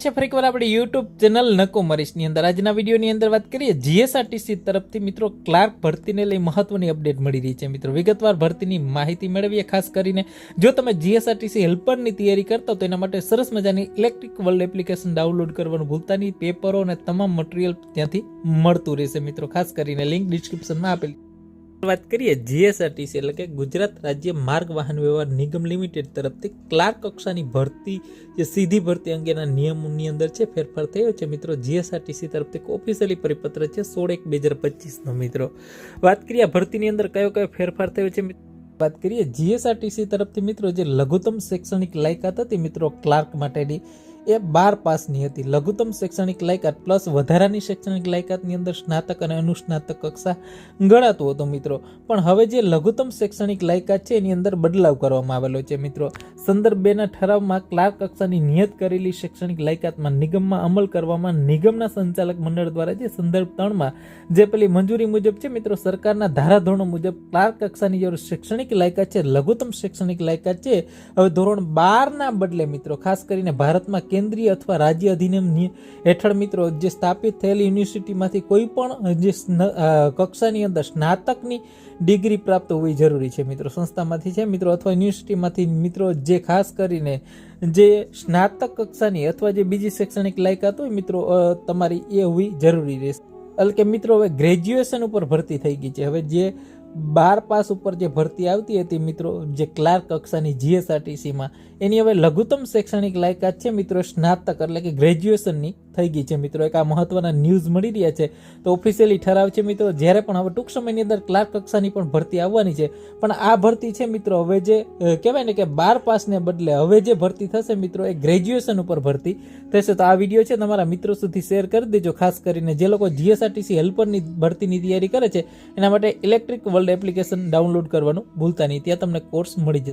છે ફરી એકવાર આપણી યુટ્યુબ ચેનલ નકો મરીશની અંદર આજના વિડીયોની અંદર વાત કરીએ જીએસઆરટીસી તરફથી મિત્રો ક્લાર્ક ભરતીને લઈ મહત્વની અપડેટ મળી રહી છે મિત્રો વિગતવાર ભરતીની માહિતી મેળવીએ ખાસ કરીને જો તમે જીએસઆરટીસી હેલ્પરની તૈયારી કરતા તો એના માટે સરસ મજાની ઇલેક્ટ્રિક વર્લ્ડ એપ્લિકેશન ડાઉનલોડ કરવાનું ભૂલતા નહીં પેપરો અને તમામ મટીરિયલ ત્યાંથી મળતું રહેશે મિત્રો ખાસ કરીને લિંક ડિસ્ક્રિપ્શનમાં આપેલી વાત કરીએ જીએસઆરટીસી એટલે કે ગુજરાત રાજ્ય માર્ગ વાહન વ્યવહાર નિગમ લિમિટેડ તરફથી ક્લાર્ક કક્ષાની ભરતી જે સીધી ભરતી અંગેના નિયમોની અંદર છે ફેરફાર થયો છે મિત્રો જીએસઆરટીસી તરફથી ઓફિશિયલી પરિપત્ર છે 16/1/2025 મિત્રો વાત કરીએ ભરતીની અંદર કયો ફેરફાર થયો છે વાત કરીએ જીએસઆરટીસી તરફથી મિત્રો જે લઘુત્તમ શૈક્ષણિક લાયકાત હતી મિત્રો ક્લાર્ક માટેની એ 12 પાસની હતી લઘુત્તમ શૈક્ષણિક લાયકાત પ્લસ વધારાની શૈક્ષણિક લાયકાતની અંદર સ્નાતક અને અનુસ્નાતક કક્ષા ગણાતું હતું મિત્રો પણ હવે જે લઘુત્તમ શૈક્ષણિક લાયકાત છે એની અંદર બદલાવ કરવામાં આવેલો છે મિત્રો સંદર્ભ 2ના ઠરાવમાં ક્લાર્ક કક્ષાની નિયત કરેલી શૈક્ષણિક લાયકાતમાં નિગમમાં અમલ કરવામાં નિગમના સંચાલક મંડળ દ્વારા જે સંદર્ભ 3માં જે પેલી મંજૂરી મુજબ છે મિત્રો સરકારના ધારાધોરણો મુજબ ક્લાર્ક કક્ષાની જે શૈક્ષણિક લાયકાત છે લઘુત્તમ શૈક્ષણિક લાયકાત છે હવે ધોરણ 12ના બદલે મિત્રો ખાસ કરીને ભારતમાં કેન્દ્રીય અથવા રાજ્ય અધિનિયમ હેઠળ મિત્રો જે સ્થાપિત થયેલી યુનિવર્સિટીમાંથી કોઈ પણ જે કક્ષાની અંદર સ્નાતકની ડિગ્રી પ્રાપ્ત હોવી જરૂરી છે મિત્રો સંસ્થામાંથી છે મિત્રો અથવા યુનિવર્સિટીમાંથી મિત્રો જે ખાસ કરીને જે સ્નાતક કક્ષાની અથવા જે બીજી શૈક્ષણિક લાયકાત હોય મિત્રો તમારી એ હોવી જરૂરી રહેશે એટલે કે મિત્રો હવે ગ્રેજ્યુએશન ઉપર ભરતી થઈ ગઈ છે હવે જે 12 પાસ ઉપર જે ભરતી આવતી હતી મિત્રો જે ક્લાર્ક કક્ષાની જીએસઆરટીસીમાં એની હવે લઘુત્તમ શૈક્ષણિક લાયકાત છે મિત્રો સ્નાતક એટલે કે ગ્રેજ્યુએશનની થઈ ગઈ છે મિત્રો એક આ મહત્વના ન્યૂઝ મળી રહ્યા છે તો ઓફિશિયલી ઠરાવ છે મિત્રો જ્યારે પણ હવે ટૂંક સમયની અંદર ક્લાર્ક કક્ષાની પણ ભરતી આવવાની છે પણ આ ભરતી છે મિત્રો હવે જે કહેવાય ને કે 12 પાસને બદલે હવે જે ભરતી થશે મિત્રો એ ગ્રેજ્યુએશન ઉપર ભરતી થશે તો આ વિડીયો છે તમારા મિત્રો સુધી શેર કરી દેજો ખાસ કરીને જે લોકો જીએસઆરટીસી હેલ્પરની ભરતીની તૈયારી કરે છે એના માટે ઇલેક્ટ્રિક વર્લ્ડ એપ્લિકેશન ડાઉનલોડ કરવાનું ભૂલતા નહીં ત્યાં તમને કોર્સ મળી જશે